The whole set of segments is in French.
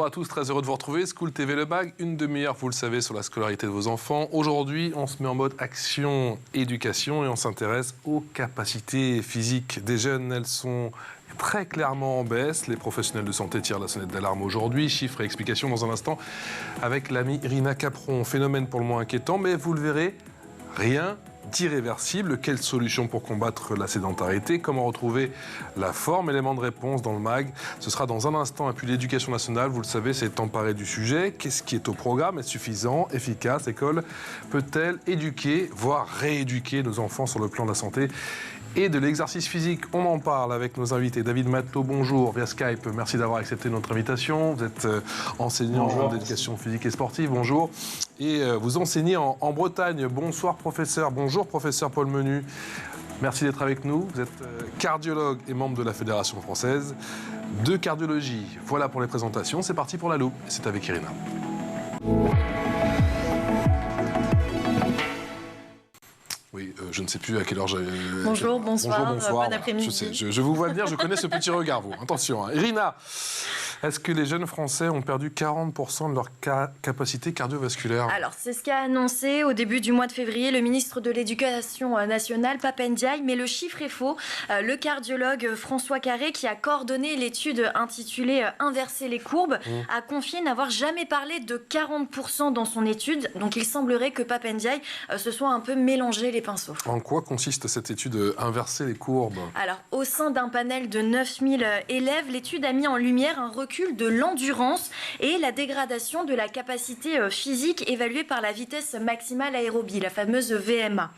à tous, très heureux de vous retrouver. School TV Le Mag, une demi-heure, vous le savez, sur la scolarité de vos enfants. Aujourd'hui, on se met en mode action, éducation et on s'intéresse aux capacités physiques des jeunes. Elles sont très clairement en baisse. Les professionnels de santé tirent la sonnette d'alarme aujourd'hui. Chiffres et explications dans un instant avec l'amie Irina Capron. Phénomène pour le moins inquiétant, mais vous le verrez, rien d'irréversible. Quelle solution pour combattre la sédentarité? Comment retrouver la forme? Élément de réponse dans le MAG. Ce sera dans un instant. Et puis l'éducation nationale, vous le savez, s'est emparée du sujet. Qu'est-ce qui est au programme? Est-ce suffisant? Efficace? L'école peut-elle éduquer, voire rééduquer nos enfants sur le plan de la santé et de l'exercice physique? On en parle avec nos invités. David Matelot, bonjour, via Skype. Merci d'avoir accepté notre invitation. Vous êtes enseignant d'éducation physique et sportive, bonjour. Et vous enseignez en Bretagne. Bonsoir, professeur. Bonjour, professeur Paul Menu. Merci d'être avec nous. Vous êtes cardiologue et membre de la Fédération française de cardiologie. Voilà pour les présentations. C'est parti pour la loupe. C'est avec Irina. Oui, je ne sais plus à quelle heure j'ai... Bonjour, bonsoir, bon après-midi. Je vous vois venir, je connais ce petit regard, vous. Attention, hein. Irina, est-ce que les jeunes Français ont perdu 40% de leur capacité cardiovasculaire? Alors, c'est ce qu'a annoncé au début du mois de février le ministre de l'Éducation nationale, Pap Ndiaye, mais le chiffre est faux. Le cardiologue François Carré, qui a coordonné l'étude intitulée « Inverser les courbes », a confié n'avoir jamais parlé de 40% dans son étude. Donc, il semblerait que Pap Ndiaye se soit un peu mélangé les pinceaux. En quoi consiste cette étude « Inverser les courbes » ? Alors, au sein d'un panel de 9000 élèves, l'étude a mis en lumière un recul de l'endurance et la dégradation de la capacité physique évaluée par la vitesse maximale aérobie, la fameuse VMA.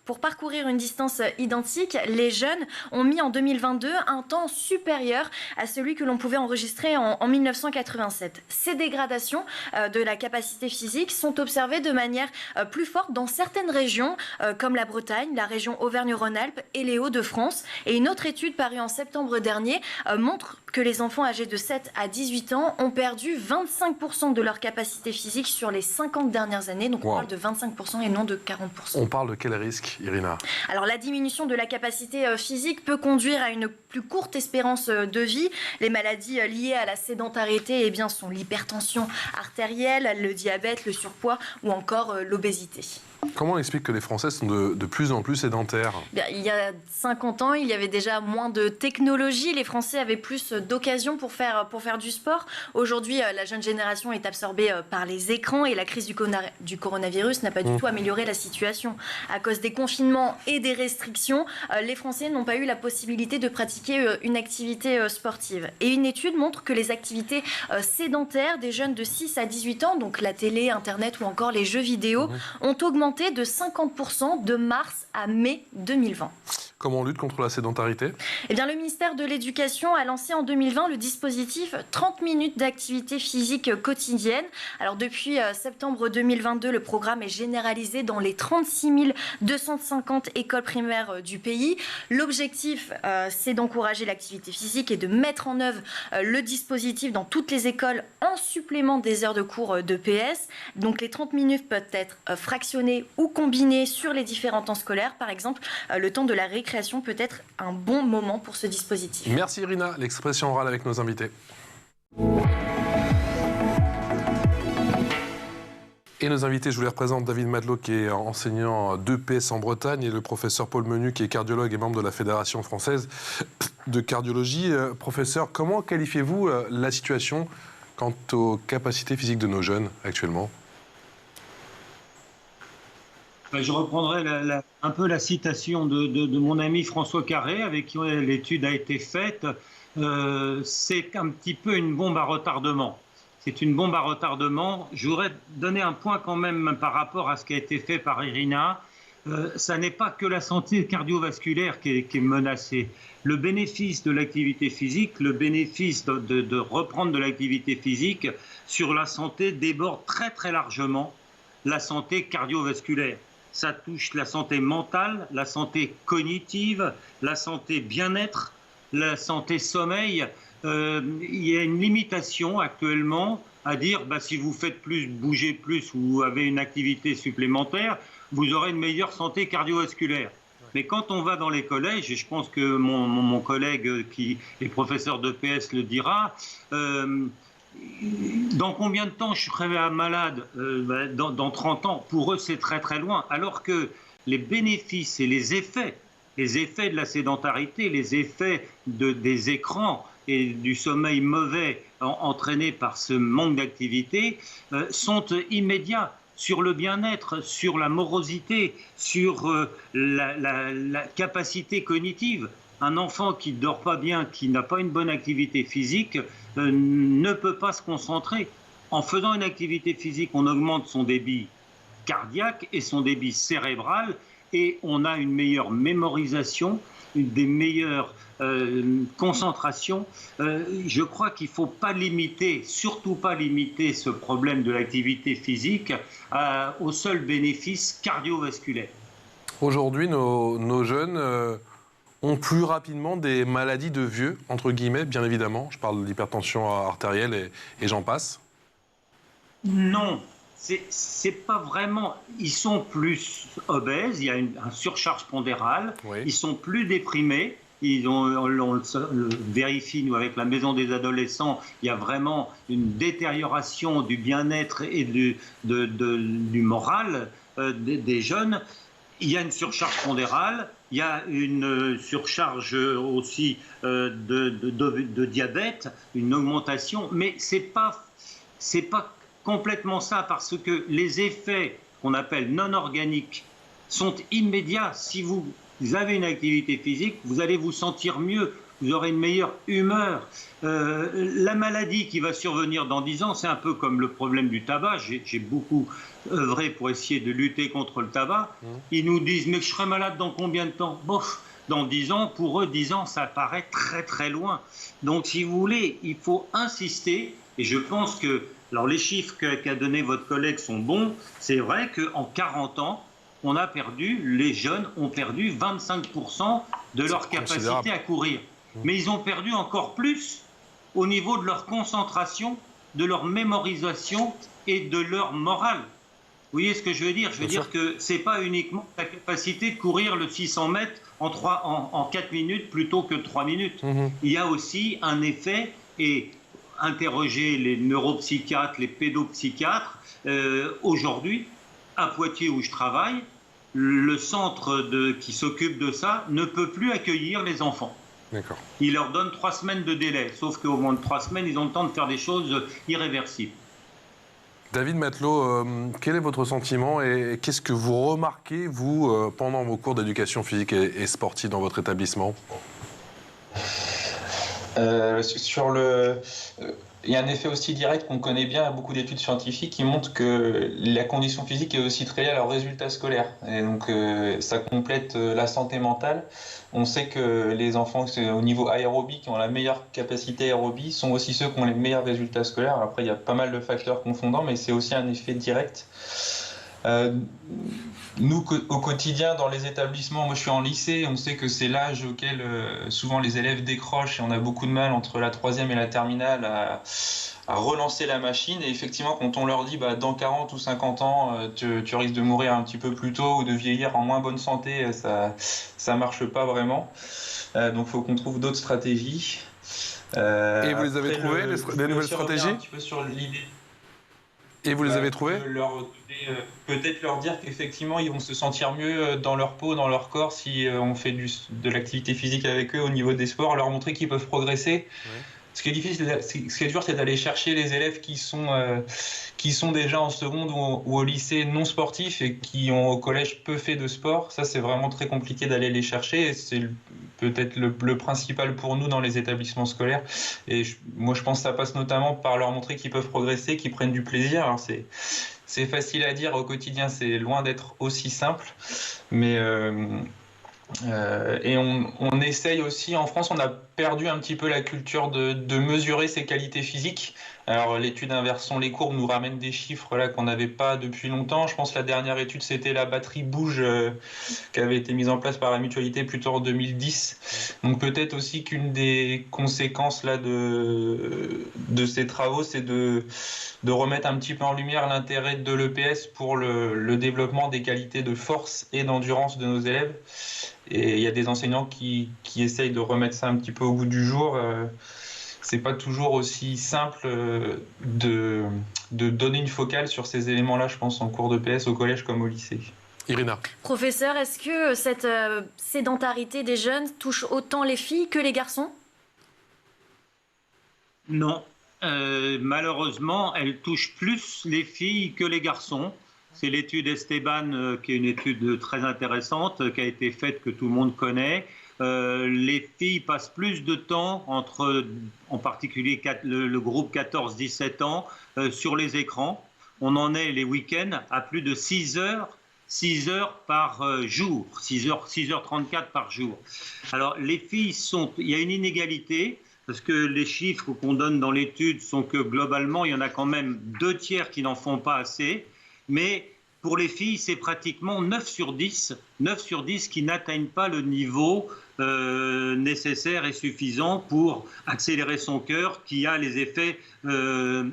Pour parcourir une distance identique, les jeunes ont mis en 2022 un temps supérieur à celui que l'on pouvait enregistrer en 1987. Ces dégradations de la capacité physique sont observées de manière plus forte dans certaines régions, comme la Bretagne, la région Auvergne-Rhône-Alpes et les Hauts-de-France. Et une autre étude parue en septembre dernier montre que les enfants âgés de 7 à 18 ans ont perdu 25% de leur capacité physique sur les 50 dernières années. Donc on parle de 25% et non de 40%. On parle de quel risque, Irina? Alors la diminution de la capacité physique peut conduire à une plus courte espérance de vie. Les maladies liées à la sédentarité sont l'hypertension artérielle, le diabète, le surpoids ou encore l'obésité. Comment on explique que les Français sont de plus en plus sédentaires? Il y a 50 ans, il y avait déjà moins de technologie. Les Français avaient plus d'occasions pour faire du sport. Aujourd'hui, la jeune génération est absorbée par les écrans et la crise du coronavirus n'a pas du tout amélioré la situation. À cause des confinements et des restrictions, les Français n'ont pas eu la possibilité de pratiquer une activité sportive. Et une étude montre que les activités sédentaires des jeunes de 6 à 18 ans, donc la télé, Internet ou encore les jeux vidéo, ont augmenté de 50% de mars à mai 2020. Comment on lutte contre la sédentarité? Le ministère de l'Éducation a lancé en 2020 le dispositif 30 minutes d'activité physique quotidienne. Alors depuis septembre 2022, le programme est généralisé dans les 36 250 écoles primaires du pays. L'objectif, c'est d'encourager l'activité physique et de mettre en œuvre le dispositif dans toutes les écoles en supplément des heures de cours de PS. Donc les 30 minutes peuvent être fractionnées ou combinées sur les différents temps scolaires. Par exemple, le temps de la récréation peut être un bon moment pour ce dispositif. Merci Irina. L'expression orale avec nos invités. Et nos invités, je vous les représente, David Matelot qui est enseignant d'EPS en Bretagne et le professeur Paul Menu qui est cardiologue et membre de la Fédération française de cardiologie. Professeur, comment qualifiez-vous la situation quant aux capacités physiques de nos jeunes actuellement? Je reprendrai un peu la citation de mon ami François Carré, avec qui l'étude a été faite. C'est un petit peu une bombe à retardement. C'est une bombe à retardement. Je voudrais donner un point quand même par rapport à ce qui a été fait par Irina. Ça n'est pas que la santé cardiovasculaire qui est menacée. Le bénéfice de l'activité physique, le bénéfice de reprendre de l'activité physique sur la santé déborde très très largement la santé cardiovasculaire. Ça touche la santé mentale, la santé cognitive, la santé bien-être, la santé sommeil. Il y a une limitation actuellement à dire si vous faites plus, bougez plus ou vous avez une activité supplémentaire, vous aurez une meilleure santé cardiovasculaire. Mais quand on va dans les collèges, et je pense que mon collègue qui est professeur d'EPS le dira, dans combien de temps je serai malade? Dans 30 ans, pour eux c'est très très loin, alors que les bénéfices et les effets de la sédentarité, les effets des écrans et du sommeil mauvais entraîné par ce manque d'activité sont immédiats sur le bien-être, sur la morosité, sur la capacité cognitive. Un enfant qui ne dort pas bien, qui n'a pas une bonne activité physique, ne peut pas se concentrer. En faisant une activité physique, on augmente son débit cardiaque et son débit cérébral, et on a une meilleure mémorisation, des meilleures concentrations. Je crois qu'il ne faut pas limiter, surtout pas limiter ce problème de l'activité physique au seul bénéfice cardiovasculaire. Aujourd'hui, nos jeunes ont plus rapidement des maladies de vieux, entre guillemets, bien évidemment. Je parle de l'hypertension artérielle et j'en passe. Non, c'est pas vraiment. Ils sont plus obèses, il y a une surcharge pondérale, Oui. Ils sont plus déprimés. On le vérifie, nous, avec la Maison des adolescents, il y a vraiment une détérioration du bien-être et du moral des jeunes. Il y a une surcharge pondérale, il y a une surcharge aussi de diabète, une augmentation, mais c'est pas complètement ça, parce que les effets qu'on appelle non organiques sont immédiats. Si vous avez une activité physique, vous allez vous sentir mieux, vous aurez une meilleure humeur. La maladie qui va survenir dans 10 ans, c'est un peu comme le problème du tabac. J'ai beaucoup œuvré pour essayer de lutter contre le tabac. Ils nous disent, mais je serai malade dans combien de temps? Bof, dans 10 ans, pour eux, 10 ans, ça paraît très très loin. Donc si vous voulez, il faut insister, et je pense que, alors les chiffres qu'a donné votre collègue sont bons. C'est vrai qu'en 40 ans, les jeunes ont perdu 25% de leur capacité à courir. Mais ils ont perdu encore plus au niveau de leur concentration, de leur mémorisation et de leur morale. Vous voyez ce que je veux dire? Je veux dire que ce n'est pas uniquement la capacité de courir le 600 mètres en 4 minutes plutôt que 3 minutes. Il y a aussi un effet, et interroger les neuropsychiatres, les pédopsychiatres, aujourd'hui, à Poitiers où je travaille, le centre qui s'occupe de ça ne peut plus accueillir les enfants. D'accord. Il leur donne 3 semaines de délai, sauf qu'au moins de 3 semaines, ils ont le temps de faire des choses irréversibles. David Matelot, quel est votre sentiment et qu'est-ce que vous remarquez, vous, pendant vos cours d'éducation physique et sportive dans votre établissement? Il y a un effet aussi direct qu'on connaît bien à beaucoup d'études scientifiques qui montrent que la condition physique est aussi très liée à leurs résultats scolaires. Et donc ça complète la santé mentale. On sait que les enfants au niveau aérobie, qui ont la meilleure capacité aérobie, sont aussi ceux qui ont les meilleurs résultats scolaires. Après, il y a pas mal de facteurs confondants, mais c'est aussi un effet direct. Nous, au quotidien, dans les établissements, moi je suis en lycée, on sait que c'est l'âge auquel souvent les élèves décrochent et on a beaucoup de mal entre la 3e et la terminale à relancer la machine. Et effectivement, quand on leur dit dans 40 ou 50 ans, tu risques de mourir un petit peu plus tôt ou de vieillir en moins bonne santé, ça marche pas vraiment. Donc il faut qu'on trouve d'autres stratégies. Et vous les avez trouvées, les nouvelles stratégies? Un petit peu sur l'idée. Et vous les avez trouvées? Peut-être leur dire qu'effectivement, ils vont se sentir mieux dans leur peau, dans leur corps, si on fait de l'activité physique avec eux au niveau des sports, leur montrer qu'ils peuvent progresser. Ouais. Ce qui est dur, c'est d'aller chercher les élèves qui sont déjà en seconde ou au lycée non sportifs et qui ont au collège peu fait de sport. Ça, c'est vraiment très compliqué d'aller les chercher. Et c'est peut-être le principal pour nous dans les établissements scolaires. Et moi, je pense que ça passe notamment par leur montrer qu'ils peuvent progresser, qu'ils prennent du plaisir. Alors, c'est facile à dire au quotidien, c'est loin d'être aussi simple. Mais... et on essaye aussi, en France, on a perdu un petit peu la culture de mesurer ses qualités physiques. Alors l'étude Inversons les courbes nous ramène des chiffres là qu'on n'avait pas depuis longtemps. Je pense que la dernière étude, c'était la batterie Bouge qui avait été mise en place par la Mutualité plutôt en 2010. Donc peut-être aussi qu'une des conséquences là de ces travaux, c'est de remettre un petit peu en lumière l'intérêt de l'EPS pour le développement des qualités de force et d'endurance de nos élèves. Et il y a des enseignants qui essayent de remettre ça un petit peu au goût du jour. c'est pas toujours aussi simple de donner une focale sur ces éléments-là, je pense, en cours de PS au collège comme au lycée. Irina. Professeur, est-ce que cette sédentarité des jeunes touche autant les filles que les garçons? Non. Malheureusement, elle touche plus les filles que les garçons. C'est l'étude Esteban, qui est une étude très intéressante, qui a été faite, que tout le monde connaît. Les filles passent plus de temps, en particulier le groupe 14-17 ans, sur les écrans. On en est les week-ends à plus de 6 heures par jour, 6h34 par jour. Alors les filles il y a une inégalité, parce que les chiffres qu'on donne dans l'étude sont que globalement, il y en a quand même 2/3 qui n'en font pas assez, mais pour les filles, c'est pratiquement 9 sur 10 qui n'atteignent pas le niveau nécessaire et suffisant pour accélérer son cœur, qui a les effets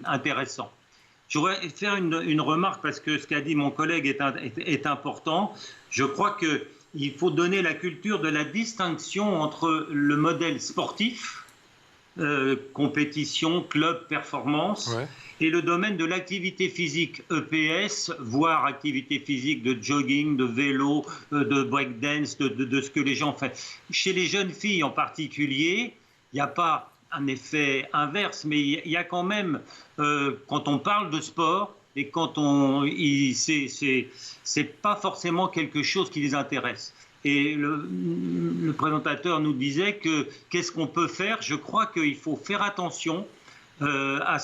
intéressants. Je voudrais faire une remarque, parce que ce qu'a dit mon collègue est important. Je crois qu'il faut donner la culture de la distinction entre le modèle sportif, compétition, club, performance, ouais, et le domaine de l'activité physique, EPS, voire activité physique de jogging, de vélo, de breakdance, de ce que les gens font. Chez les jeunes filles en particulier, il n'y a pas un effet inverse, mais il y a quand même, quand on parle de sport, et quand c'est pas forcément quelque chose qui les intéresse. Et le présentateur nous disait qu'est-ce qu'on peut faire. Je crois qu'il faut faire attention à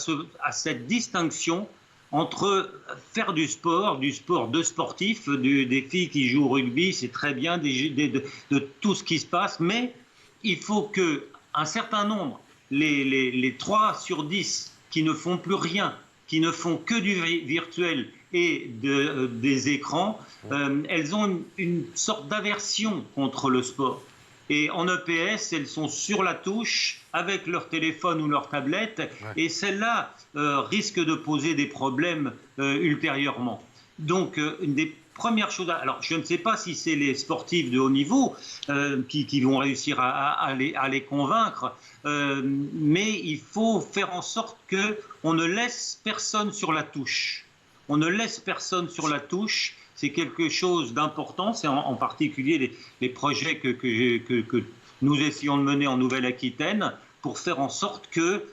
cette distinction entre faire du sport de sportif, des filles qui jouent au rugby, c'est très bien, de tout ce qui se passe, mais il faut qu'un certain nombre, les 3 sur 10 qui ne font plus rien, qui ne font que du virtuel et des écrans, elles ont une sorte d'aversion contre le sport. Et en EPS, elles sont sur la touche avec leur téléphone ou leur tablette, ouais, et celles-là risquent de poser des problèmes ultérieurement. Donc, une des premières choses, alors je ne sais pas si c'est les sportifs de haut niveau qui vont réussir à les convaincre, mais il faut faire en sorte qu'on ne laisse personne sur la touche. On ne laisse personne sur la touche, c'est quelque chose d'important, c'est en particulier les projets que nous essayons de mener en Nouvelle-Aquitaine pour faire en sorte que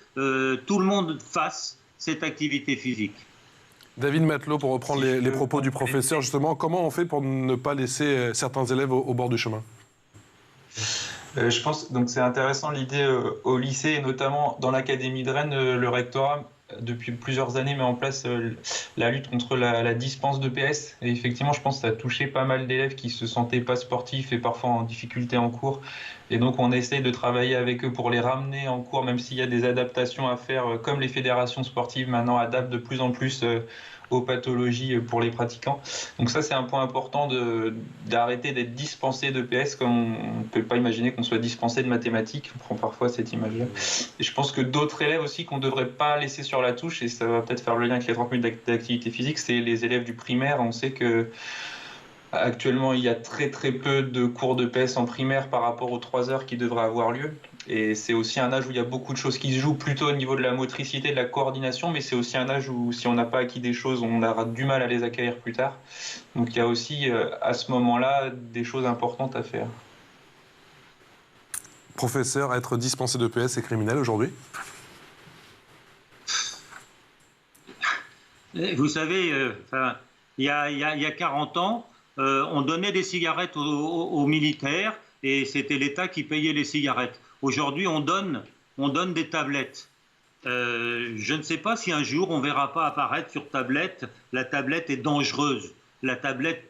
tout le monde fasse cette activité physique. David Matelot, pour reprendre les propos du professeur, justement, comment on fait pour ne pas laisser certains élèves au bord du chemin ? Je pense donc c'est intéressant l'idée au lycée, et notamment dans l'académie de Rennes, le rectorat depuis plusieurs années met en place la lutte contre la dispense de PS. Et effectivement, je pense que ça a touché pas mal d'élèves qui se sentaient pas sportifs et parfois en difficulté en cours. Et donc on essaye de travailler avec eux pour les ramener en cours, même s'il y a des adaptations à faire, comme les fédérations sportives maintenant adaptent de plus en plus aux pathologies pour les pratiquants. Donc ça, c'est un point important d'arrêter d'être dispensé de PS, comme on ne peut pas imaginer qu'on soit dispensé de mathématiques. On prend parfois cette image-là. Et je pense que d'autres élèves aussi qu'on ne devrait pas laisser sur la touche, et ça va peut-être faire le lien avec les 30 minutes d'activité physique, c'est les élèves du primaire. On sait que actuellement, il y a très très peu de cours de PS en primaire par rapport aux 3 heures qui devraient avoir lieu. Et c'est aussi un âge où il y a beaucoup de choses qui se jouent plutôt au niveau de la motricité, de la coordination, mais c'est aussi un âge où si on n'a pas acquis des choses, on aura du mal à les acquérir plus tard. Donc il y a aussi à ce moment-là des choses importantes à faire. Professeur, être dispensé de PS, c'est criminel aujourd'hui ? Vous savez, il y a 40 ans, on donnait des cigarettes aux militaires et c'était l'État qui payait les cigarettes. Aujourd'hui, on donne des tablettes. Je ne sais pas si un jour on ne verra pas apparaître sur tablette, la tablette est dangereuse, la tablette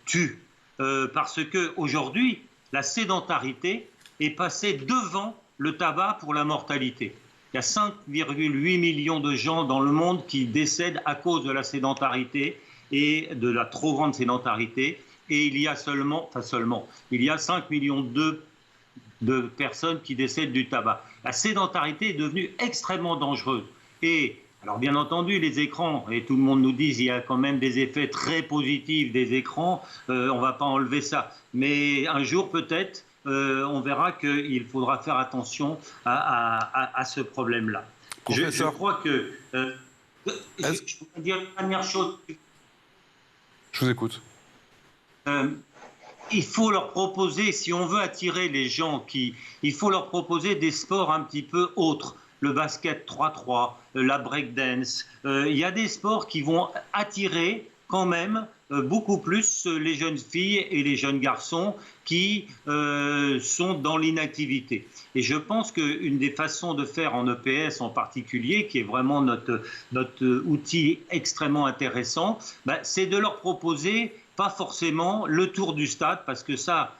tue. Parce qu'aujourd'hui, la sédentarité est passée devant le tabac pour la mortalité. Il y a 5,8 millions de gens dans le monde qui décèdent à cause de la sédentarité et de la trop grande sédentarité. Et il y a il y a 5 millions de personnes qui décèdent du tabac. La sédentarité est devenue extrêmement dangereuse. Et alors bien entendu, les écrans, et tout le monde nous dit qu'il y a quand même des effets très positifs des écrans, on ne va pas enlever ça. Mais un jour peut-être, on verra qu'il faudra faire attention à ce problème-là. Je crois que... je voudrais dire une dernière chose. Je vous écoute. Il faut leur proposer, si on veut attirer les gens, il faut leur proposer des sports un petit peu autres. Le basket 3-3, la breakdance. Il y a des sports qui vont attirer quand même beaucoup plus les jeunes filles et les jeunes garçons qui sont dans l'inactivité. Et je pense qu'une des façons de faire en EPS en particulier, qui est vraiment notre outil extrêmement intéressant, c'est de leur proposer pas forcément le tour du stade, parce que ça,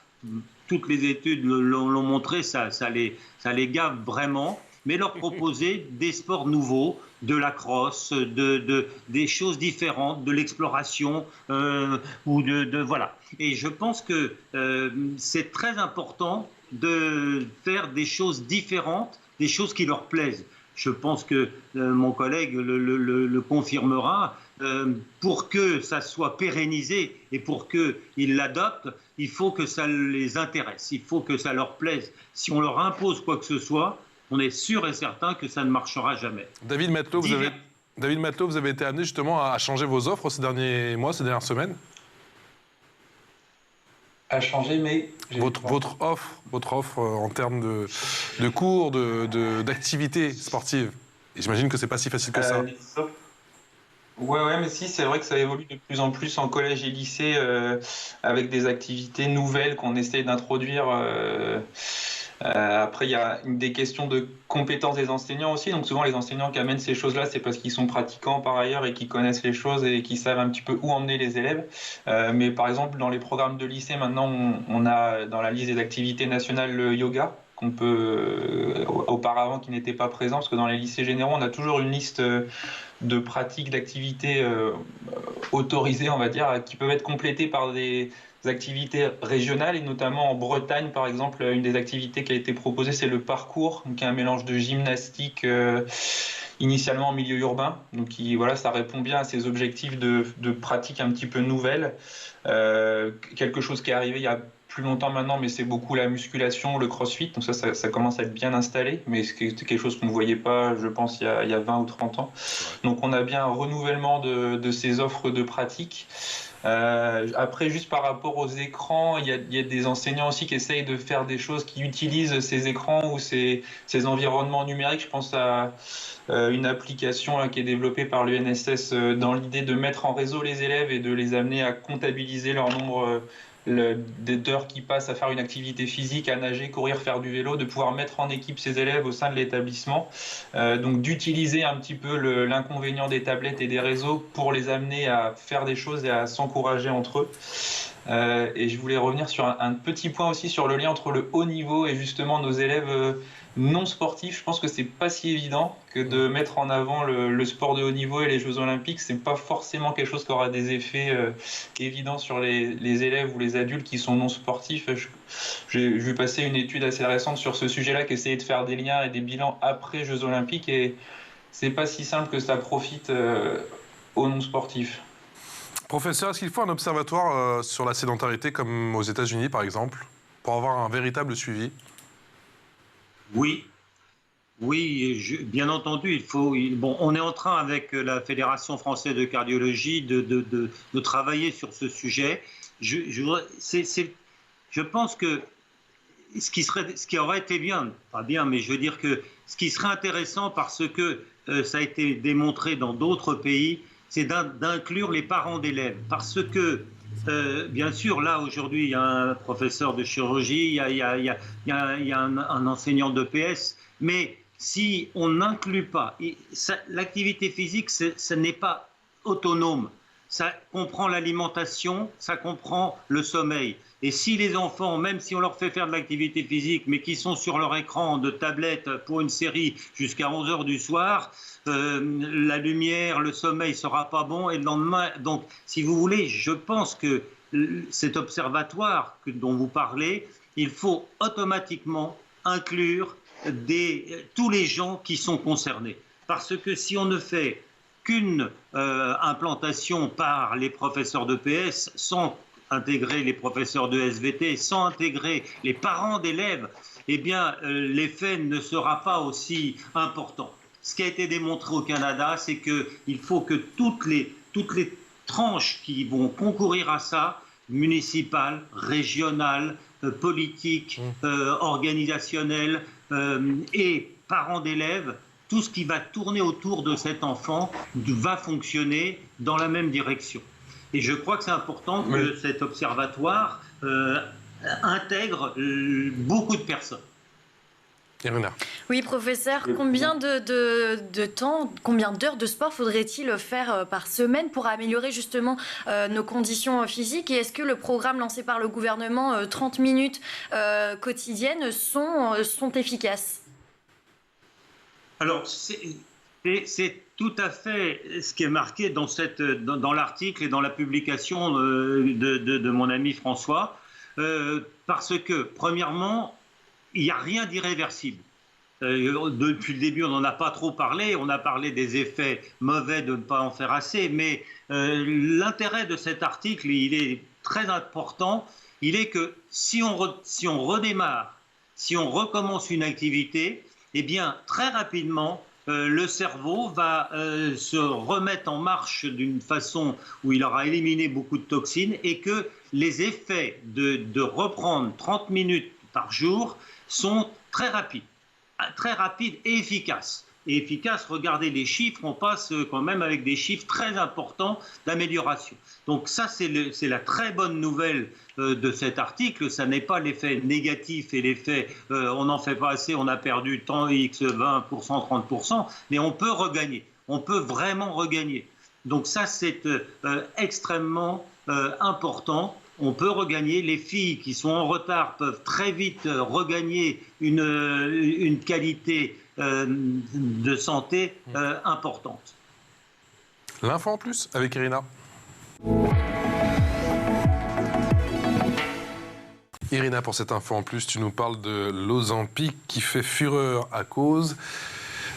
toutes les études l'ont montré, ça les gave vraiment, mais leur proposer des sports nouveaux, de la crosse, des choses différentes, de l'exploration, voilà. Et je pense que c'est très important de faire des choses différentes, des choses qui leur plaisent. Je pense que mon collègue le confirmera. Pour que ça soit pérennisé et pour qu'ils l'adoptent, il faut que ça les intéresse, il faut que ça leur plaise. Si on leur impose quoi que ce soit, on est sûr et certain que ça ne marchera jamais. David Matelot, vous avez été amené justement à changer vos offres ces derniers mois, ces dernières semaines? À changer, mais... Votre offre en termes de cours, d'activités sportives. Et j'imagine que c'est pas si facile que ça. Ouais, mais si, c'est vrai que ça évolue de plus en plus en collège et lycée avec des activités nouvelles qu'on essaye d'introduire. Après, il y a des questions de compétences des enseignants aussi. Donc souvent, les enseignants qui amènent ces choses-là, c'est parce qu'ils sont pratiquants par ailleurs et qui connaissent les choses et qui savent un petit peu où emmener les élèves. Mais par exemple, dans les programmes de lycée, maintenant, on a dans la liste des activités nationales le yoga, qu'on peut auparavant qui n'était pas présent, parce que dans les lycées généraux, on a toujours une liste de pratiques, d'activités autorisées, on va dire, qui peuvent être complétées par des activités régionales, et notamment en Bretagne, par exemple, une des activités qui a été proposée, c'est le parcours, qui est un mélange de gymnastique initialement en milieu urbain. Donc voilà, ça répond bien à ces objectifs de pratique un petit peu nouvelles. Quelque chose qui est arrivé il y a plus longtemps maintenant, mais c'est beaucoup la musculation, le crossfit. Donc ça commence à être bien installé, mais c'est quelque chose qu'on ne voyait pas, je pense, il y a 20 ou 30 ans. Donc on a bien un renouvellement de ces offres de pratique. Après, juste par rapport aux écrans, il y a des enseignants aussi qui essayent de faire des choses qui utilisent ces écrans ou ces environnements numériques. Je pense à une application qui est développée par l'UNSS dans l'idée de mettre en réseau les élèves et de les amener à comptabiliser leur nombre d'heures qui passent à faire une activité physique, à nager, courir, faire du vélo, de pouvoir mettre en équipe ces élèves au sein de l'établissement. Donc d'utiliser un petit peu l'inconvénient des tablettes et des réseaux pour les amener à faire des choses et à s'encourager entre eux. Et je voulais revenir sur un petit point aussi sur le lien entre le haut niveau et justement nos élèves non sportifs. Je pense que c'est pas si évident que de mettre en avant le sport de haut niveau et les Jeux Olympiques. C'est pas forcément quelque chose qui aura des effets évidents sur les élèves ou les adultes qui sont non sportifs. J'ai vu passer une étude assez récente sur ce sujet-là qui essayait de faire des liens et des bilans après Jeux Olympiques, et c'est pas si simple que ça profite aux non sportifs. Professeur, est-ce qu'il faut un observatoire sur la sédentarité comme aux États-Unis par exemple, pour avoir un véritable suivi? Oui, bien entendu, on est en train avec la Fédération française de cardiologie de travailler sur ce sujet. Je pense que ce qui aurait été bien, pas bien, mais je veux dire que ce qui serait intéressant, parce que ça a été démontré dans d'autres pays, c'est d'inclure les parents d'élèves, parce que bien sûr, là, aujourd'hui, il y a un professeur de chirurgie, il y a un enseignant d'EPS, mais si on n'inclut pas, l'activité physique, ce n'est pas autonome. Ça comprend l'alimentation, ça comprend le sommeil. Et si les enfants, même si on leur fait faire de l'activité physique, mais qui sont sur leur écran de tablette pour une série jusqu'à 11h du soir, la lumière, le sommeil ne sera pas bon, et le lendemain... Donc, si vous voulez, je pense que cet observatoire dont vous parlez, il faut automatiquement inclure tous les gens qui sont concernés. Parce que si on ne fait qu'une implantation par les professeurs d'EPS sans intégrer les professeurs de SVT, sans intégrer les parents d'élèves, eh bien, l'effet ne sera pas aussi important. Ce qui a été démontré au Canada, c'est qu'il faut que toutes les tranches qui vont concourir à ça, municipales, régionales, politiques, organisationnelles et parents d'élèves, tout ce qui va tourner autour de cet enfant va fonctionner dans la même direction. Et je crois que c'est important que cet observatoire intègre beaucoup de personnes. Irina. Oui, professeur, combien de temps, combien d'heures de sport faudrait-il faire par semaine pour améliorer justement nos conditions physiques? Et est-ce que le programme lancé par le gouvernement, 30 minutes quotidiennes, sont efficaces? Alors, c'est tout à fait ce qui est marqué dans l'article et dans la publication de mon ami François, parce que, premièrement, il n'y a rien d'irréversible. Depuis le début, on n'en a pas trop parlé. On a parlé des effets mauvais de ne pas en faire assez. Mais l'intérêt de cet article, il est très important. Il est que si on redémarre, si on recommence une activité, eh bien, très rapidement, le cerveau va se remettre en marche d'une façon où il aura éliminé beaucoup de toxines et que les effets de reprendre 30 minutes par jour sont très rapides et efficaces. Et efficaces, regardez les chiffres, on passe quand même avec des chiffres très importants d'amélioration. Donc ça, c'est la très bonne nouvelle de cet article. Ça n'est pas l'effet négatif et l'effet on n'en fait pas assez, on a perdu tant X, 20%, 30%, mais on peut regagner. On peut vraiment regagner. Donc ça, c'est extrêmement important. On peut regagner. Les filles qui sont en retard peuvent très vite regagner une qualité de santé importante. L'info en plus avec Irina. Irina, pour cette info en plus, tu nous parles de l'Ozempic qui fait fureur à cause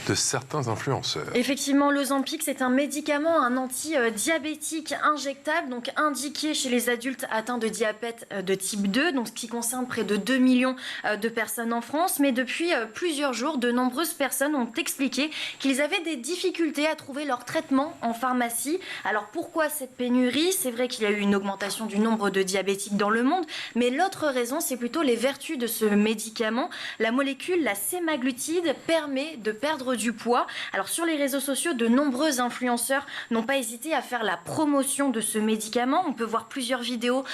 de certains influenceurs. Effectivement, l'Ozempic, c'est un médicament, un anti-diabétique injectable, donc indiqué chez les adultes atteints de diabète de type 2, donc ce qui concerne près de 2 millions de personnes en France. Mais depuis plusieurs jours, de nombreuses personnes ont expliqué qu'ils avaient des difficultés à trouver leur traitement en pharmacie. Alors pourquoi cette pénurie? C'est vrai qu'il y a eu une augmentation du nombre de diabétiques dans le monde, mais l'autre raison, c'est plutôt les vertus de ce médicament. La molécule, la sémaglutide, permet de perdre du poids. Alors sur les réseaux sociaux, de nombreux influenceurs n'ont pas hésité à faire la promotion de ce médicament. On peut voir plusieurs vidéos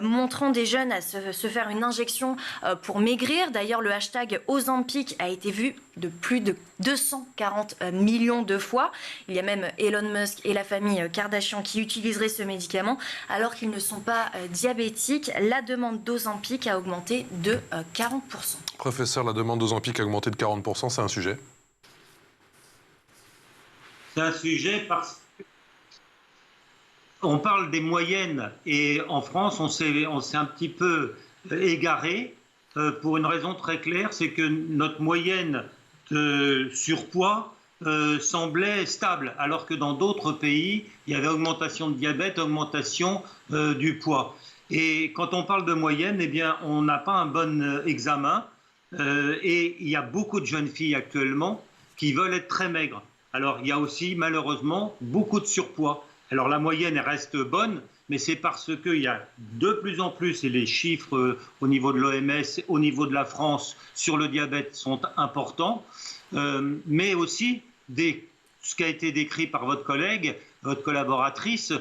montrant des jeunes à se faire une injection pour maigrir. D'ailleurs, le hashtag Ozempic a été vu de plus de 240 millions de fois. Il y a même Elon Musk et la famille Kardashian qui utiliseraient ce médicament alors qu'ils ne sont pas diabétiques. La demande d'Ozempic a augmenté de 40%. Professeur, la demande d'Ozempic a augmenté de 40%, c'est un sujet? C'est un sujet parce qu'on parle des moyennes et en France, on s'est un petit peu égaré pour une raison très claire, c'est que notre moyenne de surpoids semblait stable, alors que dans d'autres pays, il y avait augmentation de diabète, augmentation du poids. Et quand on parle de moyenne, eh bien, on n'a pas un bon examen et il y a beaucoup de jeunes filles actuellement qui veulent être très maigres. Alors, il y a aussi, malheureusement, beaucoup de surpoids. Alors, la moyenne elle reste bonne, mais c'est parce qu'il y a de plus en plus, et les chiffres au niveau de l'OMS, au niveau de la France, sur le diabète sont importants, mais aussi ce qui a été décrit par votre collègue, votre collaboratrice,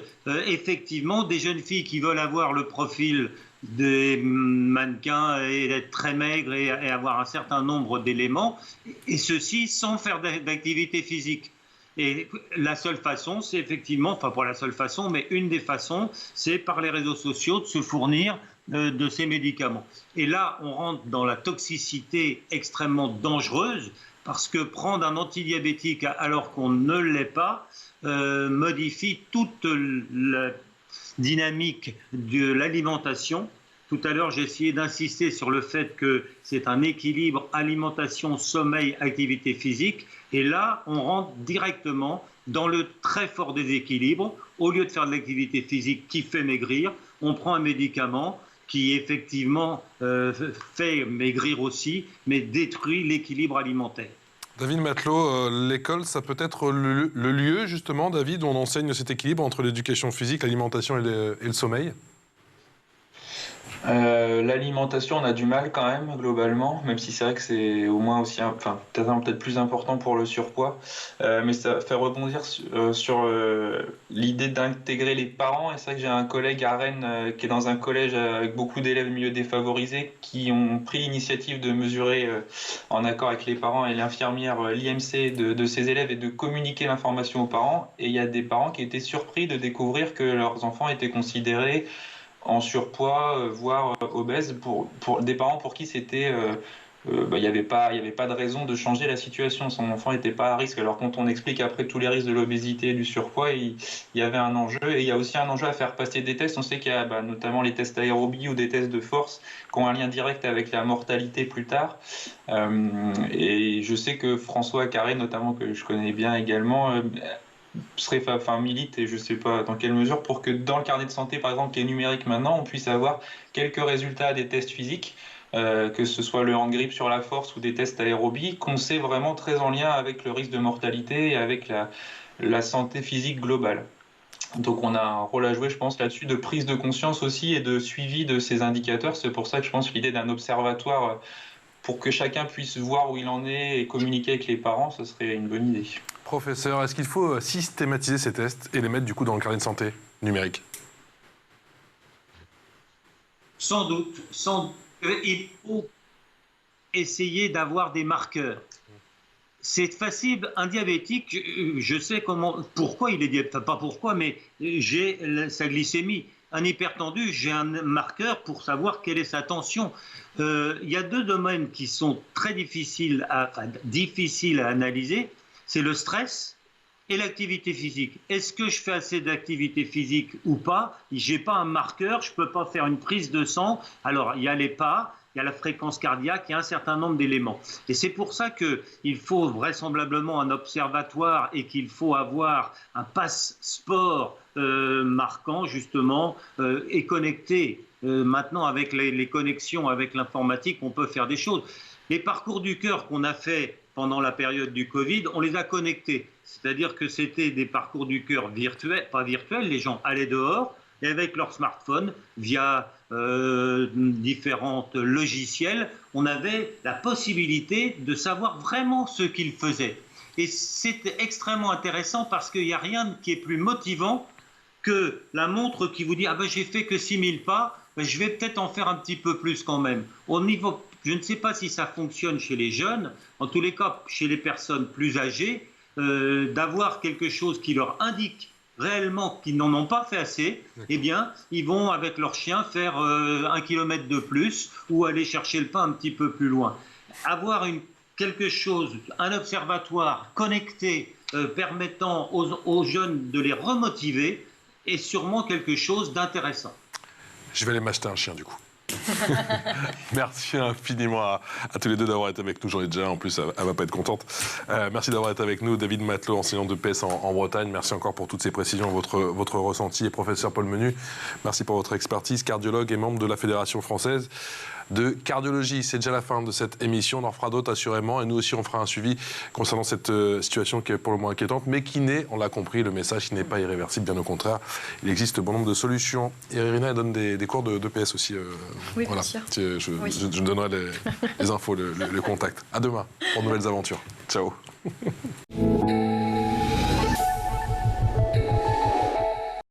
effectivement, des jeunes filles qui veulent avoir le profil des mannequins et être très maigres et avoir un certain nombre d'éléments, et ceci sans faire d'activité physique. Et la seule façon, c'est effectivement, enfin pas la seule façon, mais une des façons, c'est par les réseaux sociaux de se fournir de ces médicaments. Et là, on rentre dans la toxicité extrêmement dangereuse, parce que prendre un antidiabétique alors qu'on ne l'est pas modifie toute la dynamique de l'alimentation. Tout à l'heure, j'ai essayé d'insister sur le fait que c'est un équilibre alimentation, sommeil, activité physique. Et là, on rentre directement dans le très fort déséquilibre. Au lieu de faire de l'activité physique qui fait maigrir, on prend un médicament qui effectivement fait maigrir aussi, mais détruit l'équilibre alimentaire. David Matelot, l'école, ça peut être le lieu, justement, David, où on enseigne cet équilibre entre l'éducation physique, l'alimentation et le sommeil? L'alimentation, on a du mal quand même, globalement, même si c'est vrai que c'est au moins aussi, peut-être plus important pour le surpoids. Mais ça fait rebondir sur l'idée d'intégrer les parents. Et c'est vrai que j'ai un collègue à Rennes qui est dans un collège avec beaucoup d'élèves du milieu défavorisés qui ont pris l'initiative de mesurer, en accord avec les parents et l'infirmière, l'IMC de ces élèves et de communiquer l'information aux parents. Et il y a des parents qui étaient surpris de découvrir que leurs enfants étaient considérés en surpoids, voire obèses, pour des parents pour qui c'était, il n'y avait pas de raison de changer la situation. Son enfant n'était pas à risque. Alors quand on explique après tous les risques de l'obésité et du surpoids, il y avait un enjeu. Et il y a aussi un enjeu à faire passer des tests. On sait qu'il y a notamment les tests aérobie ou des tests de force qui ont un lien direct avec la mortalité plus tard. Et je sais que François Carré, notamment, que je connais bien également, milite, et je ne sais pas dans quelle mesure, pour que dans le carnet de santé, par exemple, qui est numérique maintenant, on puisse avoir quelques résultats des tests physiques, que ce soit le hand grip sur la force ou des tests aérobie, qu'on sait vraiment très en lien avec le risque de mortalité et avec la santé physique globale. Donc on a un rôle à jouer, je pense, là-dessus, de prise de conscience aussi et de suivi de ces indicateurs. C'est pour ça que je pense que l'idée d'un observatoire pour que chacun puisse voir où il en est et communiquer avec les parents, ce serait une bonne idée. Professeur, est-ce qu'il faut systématiser ces tests et les mettre du coup dans le carnet de santé numérique? Sans doute. Il faut essayer d'avoir des marqueurs. C'est facile, un diabétique, je sais pourquoi il est diabétique, pas pourquoi, mais j'ai sa glycémie. Un hypertendu, j'ai un marqueur pour savoir quelle est sa tension. Il y a deux domaines qui sont très difficiles à analyser. C'est le stress et l'activité physique. Est-ce que je fais assez d'activité physique ou pas? Je n'ai pas un marqueur, je ne peux pas faire une prise de sang. Alors, il y a les pas, il y a la fréquence cardiaque, il y a un certain nombre d'éléments. Et c'est pour ça qu'il faut vraisemblablement un observatoire et qu'il faut avoir un passe-sport marquant, justement, et connecté. Maintenant, avec les connexions avec l'informatique, on peut faire des choses. Les parcours du cœur qu'on a fait pendant la période du Covid, on les a connectés. C'est-à-dire que c'était des parcours du cœur virtuels, pas virtuels, les gens allaient dehors et avec leur smartphone, via différents logiciels, on avait la possibilité de savoir vraiment ce qu'ils faisaient. Et c'est extrêmement intéressant parce qu'il n'y a rien qui est plus motivant que la montre qui vous dit « Ah ben j'ai fait que 6000 pas, ben, je vais peut-être en faire un petit peu plus quand même ». Au niveau, je ne sais pas si ça fonctionne chez les jeunes, en tous les cas chez les personnes plus âgées, d'avoir quelque chose qui leur indique réellement qu'ils n'en ont pas fait assez, eh bien, ils vont avec leur chien faire 1 kilomètre de plus ou aller chercher le pain un petit peu plus loin. Avoir quelque chose, un observatoire connecté permettant aux jeunes de les remotiver est sûrement quelque chose d'intéressant. Je vais aller m'acheter un chien du coup. Merci infiniment à tous les deux d'avoir été avec nous. J'en ai déjà, en plus, elle va pas être contente. Merci d'avoir été avec nous. David Matelot, enseignant de PS en Bretagne. Merci encore pour toutes ces précisions, votre ressenti. Et professeur Paul Menu, merci pour votre expertise, cardiologue et membre de la Fédération française de cardiologie. C'est déjà la fin de cette émission. On en fera d'autres assurément. Et nous aussi, on fera un suivi concernant cette situation qui est pour le moins inquiétante, mais qui n'est, on l'a compris, le message qui n'est pas irréversible, bien au contraire. Il existe bon nombre de solutions. Et Irina, elle donne des cours de PS aussi. Oui, voilà. bien sûr. Je donnerai les infos, le contact. À demain pour de nouvelles aventures. Ciao.